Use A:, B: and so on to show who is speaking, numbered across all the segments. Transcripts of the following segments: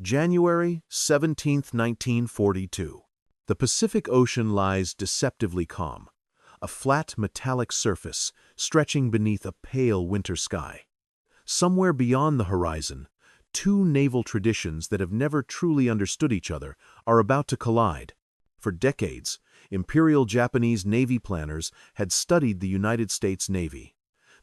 A: January 17, 1942. The Pacific Ocean lies deceptively calm, a flat metallic surface stretching beneath a pale winter sky. Somewhere beyond the horizon, two naval traditions that have never truly understood each other are about to collide. For decades, Imperial Japanese Navy planners had studied the United States Navy.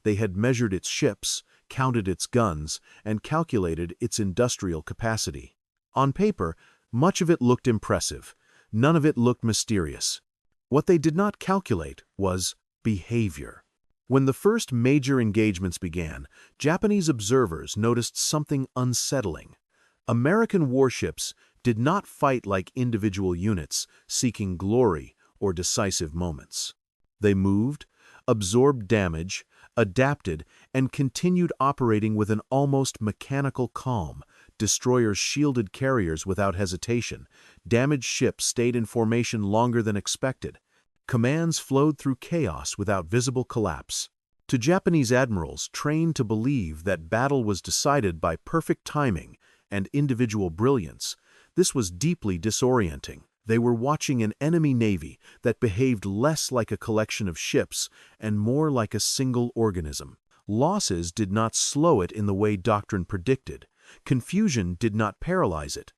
A: They had measured its ships, counted its guns, and calculated its industrial capacity. On paper, much of it looked impressive. None of it looked mysterious. What they did not calculate was behavior. When the first major engagements began, Japanese observers noticed something unsettling. American warships did not fight like individual units seeking glory or decisive moments. They moved, absorbed damage, adapted, and continued operating with an almost mechanical calm. Destroyers shielded carriers without hesitation. Damaged ships stayed in formation longer than expected. Commands flowed through chaos without visible collapse. To Japanese admirals trained to believe that battle was decided by perfect timing and individual brilliance, this was deeply disorienting. They were watching an enemy navy that behaved less like a collection of ships and more like a single organism. Losses did not slow it in the way doctrine predicted. Confusion did not paralyze it.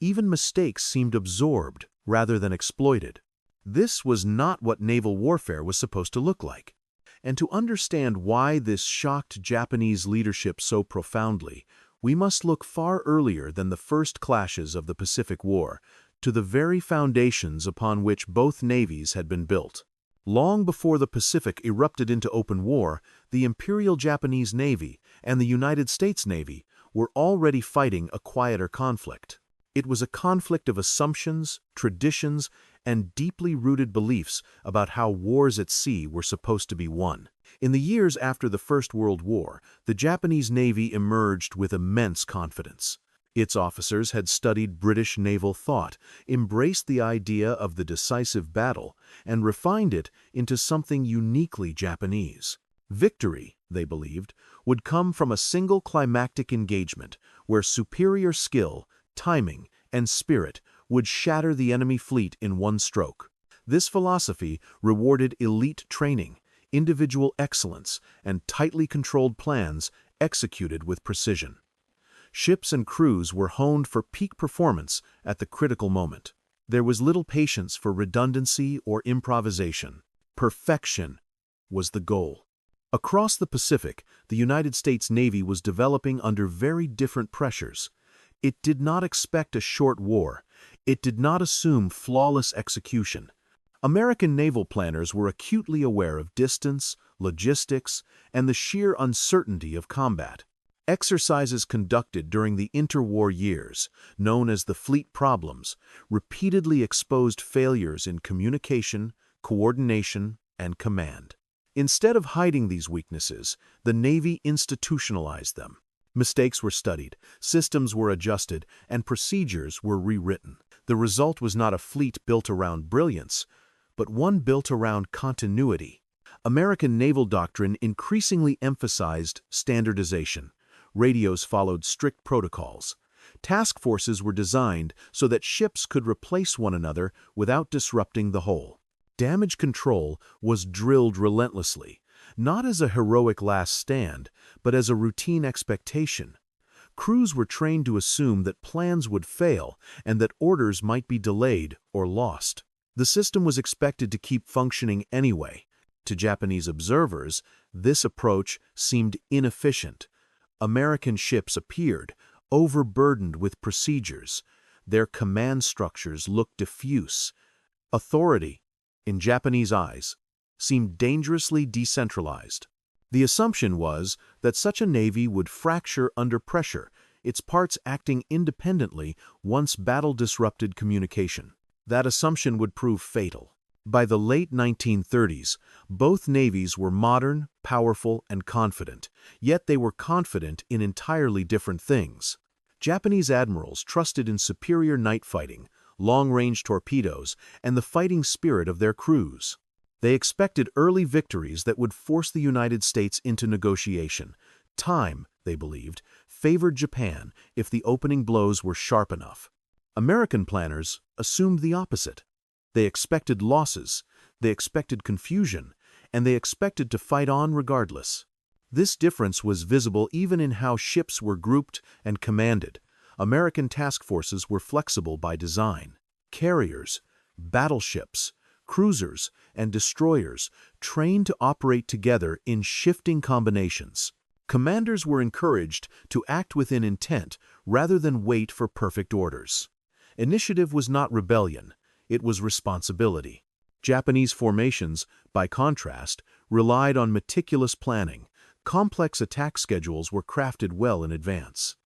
A: Even mistakes seemed absorbed rather than exploited. This was not what naval warfare was supposed to look like. And to understand why this shocked Japanese leadership so profoundly, we must look far earlier than the first clashes of the Pacific War, to the very foundations upon which both navies had been built. Long before the Pacific erupted into open war, the Imperial Japanese Navy and the United States Navy were already fighting a quieter conflict. It was a conflict of assumptions, traditions, and deeply rooted beliefs about how wars at sea were supposed to be won. In the years after the First World War, the Japanese Navy emerged with immense confidence. Its officers had studied British naval thought, embraced the idea of the decisive battle, and refined it into something uniquely Japanese. Victory, they believed, would come from a single climactic engagement where superior skill, timing, and spirit would shatter the enemy fleet in one stroke. This philosophy rewarded elite training, individual excellence, and tightly controlled plans executed with precision. Ships and crews were honed for peak performance at the critical moment. There was little patience for redundancy or improvisation. Perfection was the goal. Across the Pacific, the United States Navy was developing under very different pressures. It did not expect a short war. It did not assume flawless execution. American naval planners were acutely aware of distance, logistics, and the sheer uncertainty of combat. Exercises conducted during the interwar years, known as the fleet problems, repeatedly exposed failures in communication, coordination, and command. Instead of hiding these weaknesses, the Navy institutionalized them. Mistakes were studied, systems were adjusted, and procedures were rewritten. The result was not a fleet built around brilliance, but one built around continuity. American naval doctrine increasingly emphasized standardization. Radios followed strict protocols. Task forces were designed so that ships could replace one another without disrupting the whole. Damage control was drilled relentlessly, not as a heroic last stand, but as a routine expectation. Crews were trained to assume that plans would fail and that orders might be delayed or lost. The system was expected to keep functioning anyway. To Japanese observers, this approach seemed inefficient. American ships appeared, overburdened with procedures. Their command structures looked diffuse. Authority, in Japanese eyes, seemed dangerously decentralized. The assumption was that such a navy would fracture under pressure, its parts acting independently once battle disrupted communication. That assumption would prove fatal. By the late 1930s, both navies were modern, powerful, and confident, yet they were confident in entirely different things. Japanese admirals trusted in superior night fighting, long-range torpedoes, and the fighting spirit of their crews. They expected early victories that would force the United States into negotiation. Time they believed, favored Japan if the opening blows were sharp enough. American planners assumed the opposite. They expected losses, they expected confusion, and they expected to fight on regardless. This difference was visible even in how ships were grouped and commanded. American task forces were flexible by design. Carriers, battleships, cruisers, and destroyers trained to operate together in shifting combinations. Commanders were encouraged to act within intent rather than wait for perfect orders. Initiative was not rebellion, it was responsibility. Japanese formations, by contrast, relied on meticulous planning. Complex attack schedules were crafted well in advance.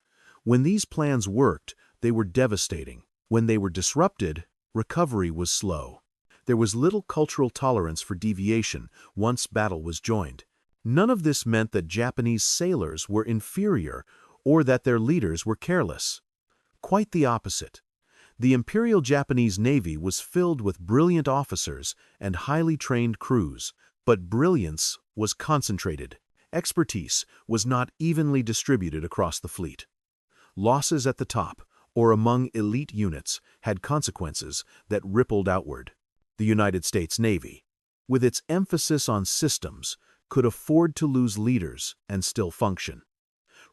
A: When these plans worked, they were devastating. When they were disrupted, recovery was slow. There was little cultural tolerance for deviation once battle was joined. None of this meant that Japanese sailors were inferior or that their leaders were careless. Quite the opposite. The Imperial Japanese Navy was filled with brilliant officers and highly trained crews, but brilliance was concentrated. Expertise was not evenly distributed across the fleet. Losses at the top, or among elite units, had consequences that rippled outward. The United States Navy, with its emphasis on systems, could afford to lose leaders and still function.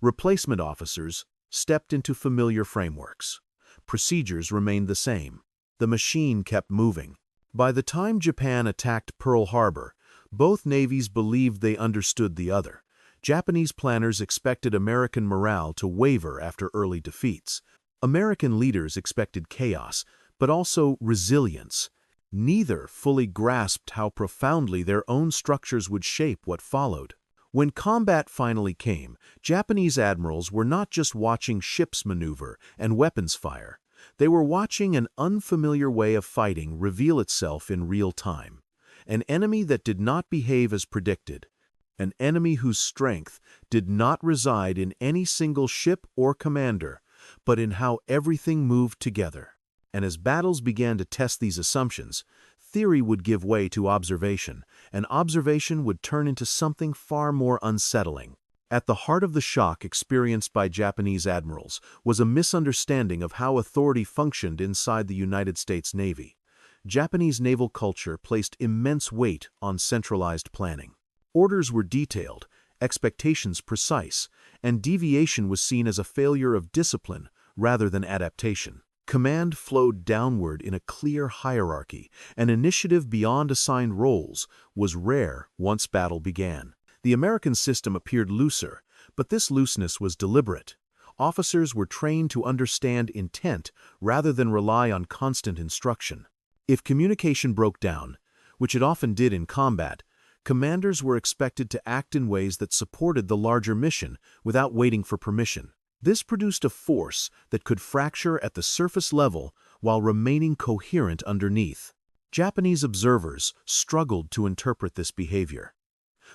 A: Replacement officers stepped into familiar frameworks. Procedures remained the same. The machine kept moving. By the time Japan attacked Pearl Harbor, both navies believed they understood the other. Japanese planners expected American morale to waver after early defeats. American leaders expected chaos, but also resilience. Neither fully grasped how profoundly their own structures would shape what followed. When combat finally came, Japanese admirals were not just watching ships maneuver and weapons fire. They were watching an unfamiliar way of fighting reveal itself in real time. An enemy that did not behave as predicted. An enemy whose strength did not reside in any single ship or commander, but in how everything moved together. And as battles began to test these assumptions, theory would give way to observation, and observation would turn into something far more unsettling. At the heart of the shock experienced by Japanese admirals was a misunderstanding of how authority functioned inside the United States Navy. Japanese naval culture placed immense weight on centralized planning. Orders were detailed, expectations precise, and deviation was seen as a failure of discipline rather than adaptation. Command flowed downward in a clear hierarchy, and initiative beyond assigned roles was rare once battle began. The American system appeared looser, but this looseness was deliberate. Officers were trained to understand intent rather than rely on constant instruction. If communication broke down, which it often did in combat, commanders were expected to act in ways that supported the larger mission without waiting for permission. This produced a force that could fracture at the surface level while remaining coherent underneath. Japanese observers struggled to interpret this behavior.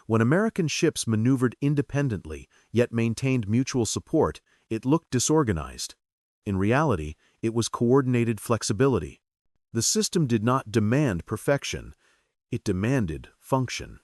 A: When American ships maneuvered independently yet maintained mutual support, it looked disorganized. In reality, it was coordinated flexibility. The system did not demand perfection, it demanded function.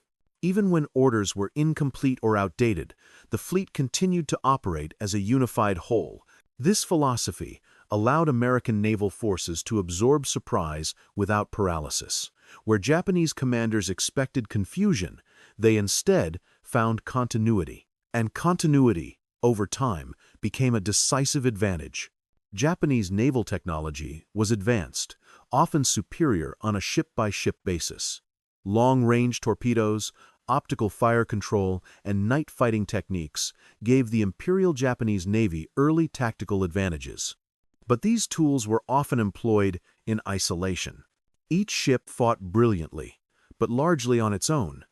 A: Even when orders were incomplete or outdated, the fleet continued to operate as a unified whole. This philosophy allowed American naval forces to absorb surprise without paralysis. Where Japanese commanders expected confusion, they instead found continuity. And continuity, over time, became a decisive advantage. Japanese naval technology was advanced, often superior on a ship-by-ship basis. Long-range torpedoes, optical fire control, and night fighting techniques gave the Imperial Japanese Navy early tactical advantages. But these tools were often employed in isolation. Each ship fought brilliantly, but largely on its own.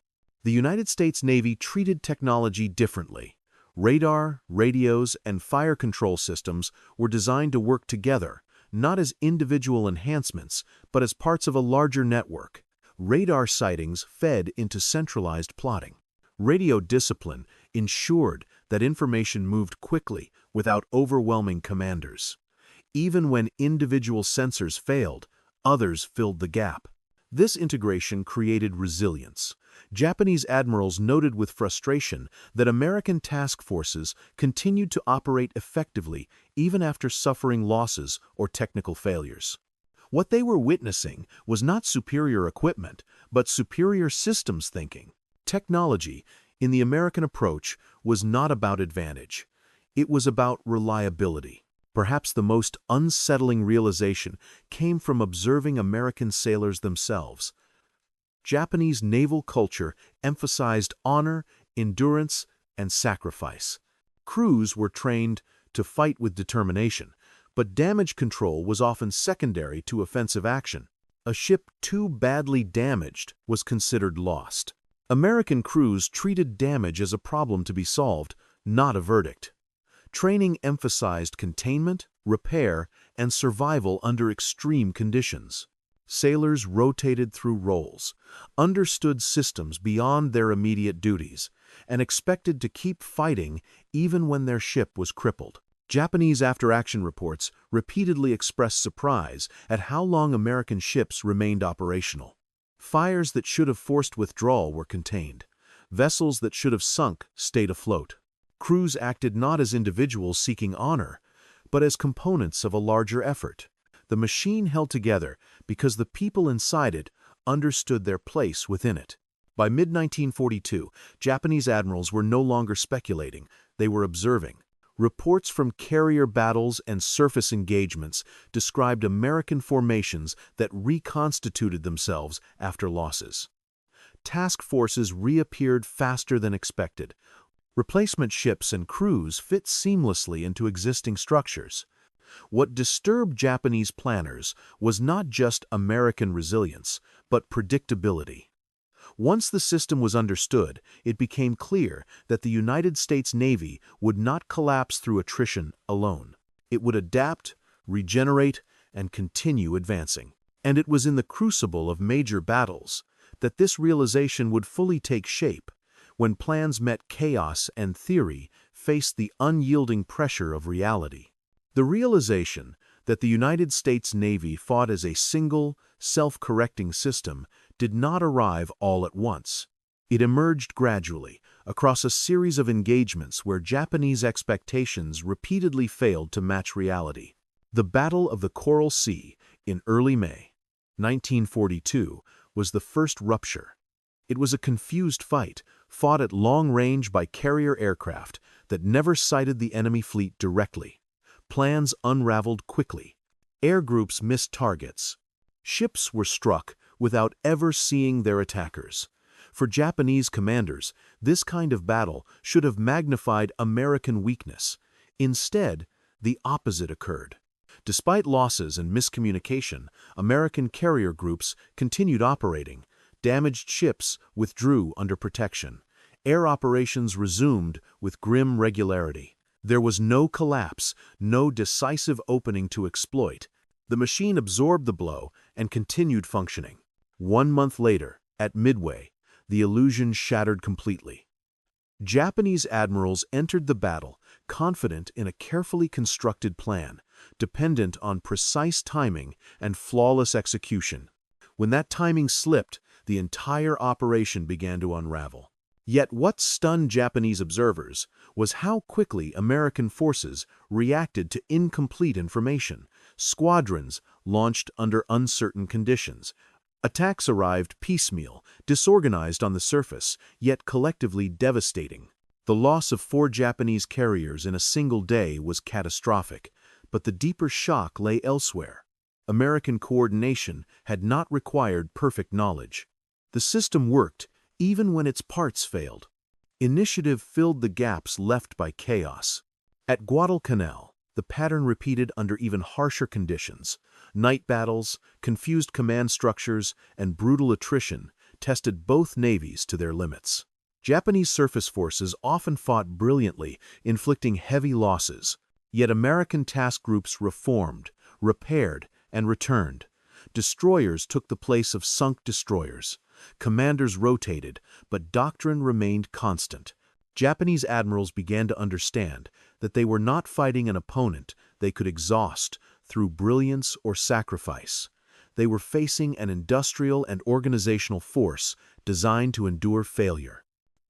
A: The United States Navy treated technology differently. Radar, radios, and fire control systems were designed to work together, not as individual enhancements, but as parts of a larger network. Radar sightings fed into centralized plotting. Radio discipline ensured that information moved quickly without overwhelming commanders. Even when individual sensors failed, others filled the gap. This integration created resilience. Japanese admirals noted with frustration that American task forces continued to operate effectively even after suffering losses or technical failures. What they were witnessing was not superior equipment, but superior systems thinking. Technology, in the American approach, was not about advantage. It was about reliability. Perhaps the most unsettling realization came from observing American sailors themselves. Japanese naval culture emphasized honor, endurance, and sacrifice. Crews were trained to fight with determination, but damage control was often secondary to offensive action. A ship too badly damaged was considered lost. American crews treated damage as a problem to be solved, not a verdict. Training emphasized containment, repair, and survival under extreme conditions. Sailors rotated through roles, understood systems beyond their immediate duties, and expected to keep fighting even when their ship was crippled. Japanese after-action reports repeatedly expressed surprise at how long American ships remained operational. Fires that should have forced withdrawal were contained. Vessels that should have sunk stayed afloat. Crews acted not as individuals seeking honor, but as components of a larger effort. The machine held together because the people inside it understood their place within it. By mid-1942, Japanese admirals were no longer speculating, they were observing. Reports from carrier battles and surface engagements described American formations that reconstituted themselves after losses. Task forces reappeared faster than expected. Replacement ships and crews fit seamlessly into existing structures. What disturbed Japanese planners was not just American resilience, but predictability. Once the system was understood, it became clear that the United States Navy would not collapse through attrition alone. It would adapt, regenerate, and continue advancing. And it was in the crucible of major battles that this realization would fully take shape, when plans met chaos and theory faced the unyielding pressure of reality. The realization that the United States Navy fought as a single, self-correcting system did not arrive all at once. It emerged gradually, across a series of engagements where Japanese expectations repeatedly failed to match reality. The Battle of the Coral Sea in early May 1942 was the first rupture. It was a confused fight, fought at long range by carrier aircraft that never sighted the enemy fleet directly. Plans unraveled quickly. Air groups missed targets. Ships were struck without ever seeing their attackers. For Japanese commanders, this kind of battle should have magnified American weakness. Instead, the opposite occurred. Despite losses and miscommunication, American carrier groups continued operating. Damaged ships withdrew under protection. Air operations resumed with grim regularity. There was no collapse, no decisive opening to exploit. The machine absorbed the blow and continued functioning. 1 month later, at Midway, the illusion shattered completely. Japanese admirals entered the battle confident in a carefully constructed plan, dependent on precise timing and flawless execution. When that timing slipped, the entire operation began to unravel. Yet what stunned Japanese observers was how quickly American forces reacted to incomplete information. Squadrons launched under uncertain conditions. Attacks arrived piecemeal, disorganized on the surface, yet collectively devastating. The loss of 4 Japanese carriers in a single day was catastrophic, but the deeper shock lay elsewhere. American coordination had not required perfect knowledge. The system worked even when its parts failed. Initiative filled the gaps left by chaos. At Guadalcanal, the pattern repeated under even harsher conditions. Night battles, confused command structures, and brutal attrition tested both navies to their limits. Japanese surface forces often fought brilliantly, inflicting heavy losses. Yet American task groups reformed, repaired, and returned. Destroyers took the place of sunk destroyers. Commanders rotated, but doctrine remained constant. Japanese admirals began to understand that they were not fighting an opponent they could exhaust through brilliance or sacrifice. They were facing an industrial and organizational force designed to endure failure.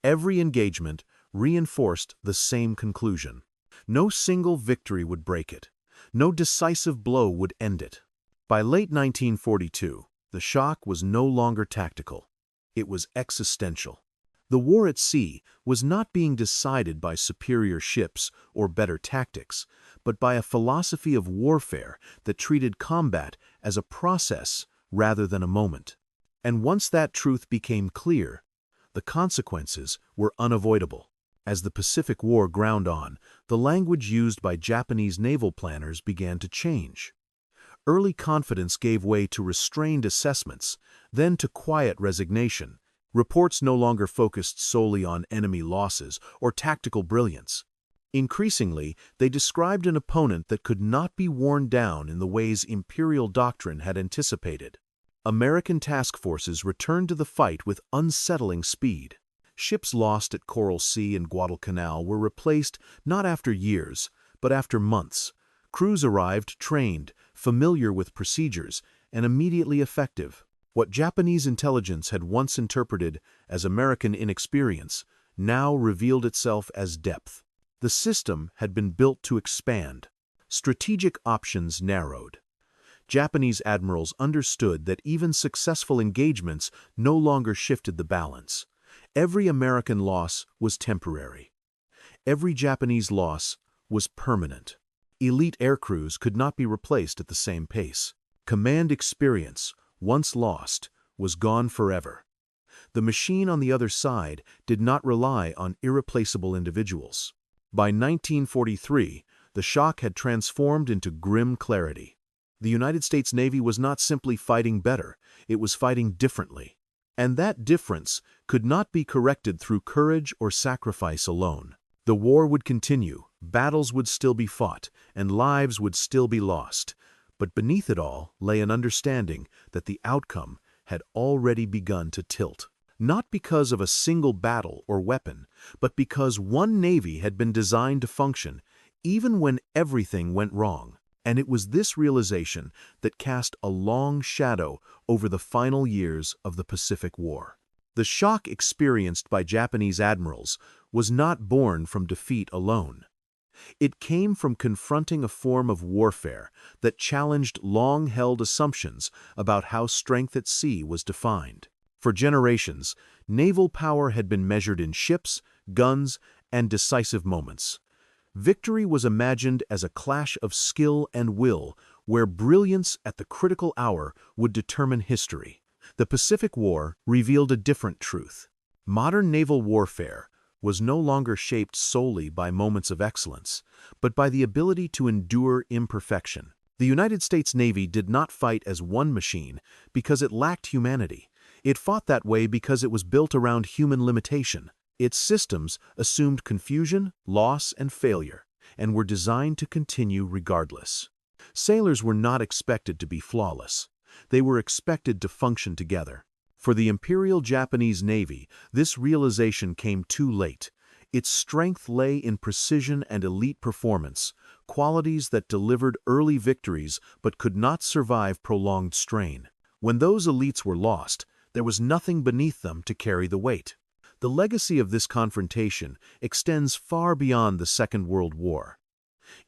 A: Every engagement reinforced the same conclusion. No single victory would break it. No decisive blow would end it. By late 1942, the shock was no longer tactical. It was existential. The war at sea was not being decided by superior ships or better tactics, but by a philosophy of warfare that treated combat as a process rather than a moment. And once that truth became clear, the consequences were unavoidable. As the Pacific War ground on, the language used by Japanese naval planners began to change. Early confidence gave way to restrained assessments, then to quiet resignation. Reports no longer focused solely on enemy losses or tactical brilliance. Increasingly, they described an opponent that could not be worn down in the ways imperial doctrine had anticipated. American task forces returned to the fight with unsettling speed. Ships lost at Coral Sea and Guadalcanal were replaced not after years, but after months. Crews arrived trained, familiar with procedures, and immediately effective. What Japanese intelligence had once interpreted as American inexperience now revealed itself as depth. The system had been built to expand. Strategic options narrowed. Japanese admirals understood that even successful engagements no longer shifted the balance. Every American loss was temporary. Every Japanese loss was permanent. Elite aircrews could not be replaced at the same pace. Command experience, once lost, was gone forever. The machine on the other side did not rely on irreplaceable individuals. By 1943, the shock had transformed into grim clarity. The United States Navy was not simply fighting better, it was fighting differently. And that difference could not be corrected through courage or sacrifice alone. The war would continue, battles would still be fought, and lives would still be lost. But beneath it all lay an understanding that the outcome had already begun to tilt. Not because of a single battle or weapon, but because one navy had been designed to function, even when everything went wrong. And it was this realization that cast a long shadow over the final years of the Pacific War. The shock experienced by Japanese admirals was not born from defeat alone. It came from confronting a form of warfare that challenged long-held assumptions about how strength at sea was defined. For generations, naval power had been measured in ships, guns, and decisive moments. Victory was imagined as a clash of skill and will, where brilliance at the critical hour would determine history. The Pacific War revealed a different truth. Modern naval warfare was no longer shaped solely by moments of excellence, but by the ability to endure imperfection. The United States Navy did not fight as one machine because it lacked humanity. It fought that way because it was built around human limitation. Its systems assumed confusion, loss, and failure, and were designed to continue regardless. Sailors were not expected to be flawless. They were expected to function together. For the Imperial Japanese Navy, this realization came too late. Its strength lay in precision and elite performance, qualities that delivered early victories but could not survive prolonged strain. When those elites were lost, there was nothing beneath them to carry the weight. The legacy of this confrontation extends far beyond the Second World War.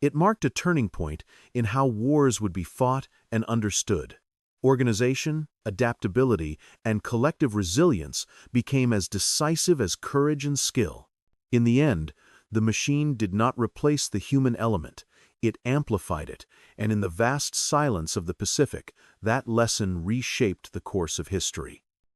A: It marked a turning point in how wars would be fought and understood. Organization, adaptability, and collective resilience became as decisive as courage and skill. In the end, the machine did not replace the human element, it amplified it, and in the vast silence of the Pacific, that lesson reshaped the course of history.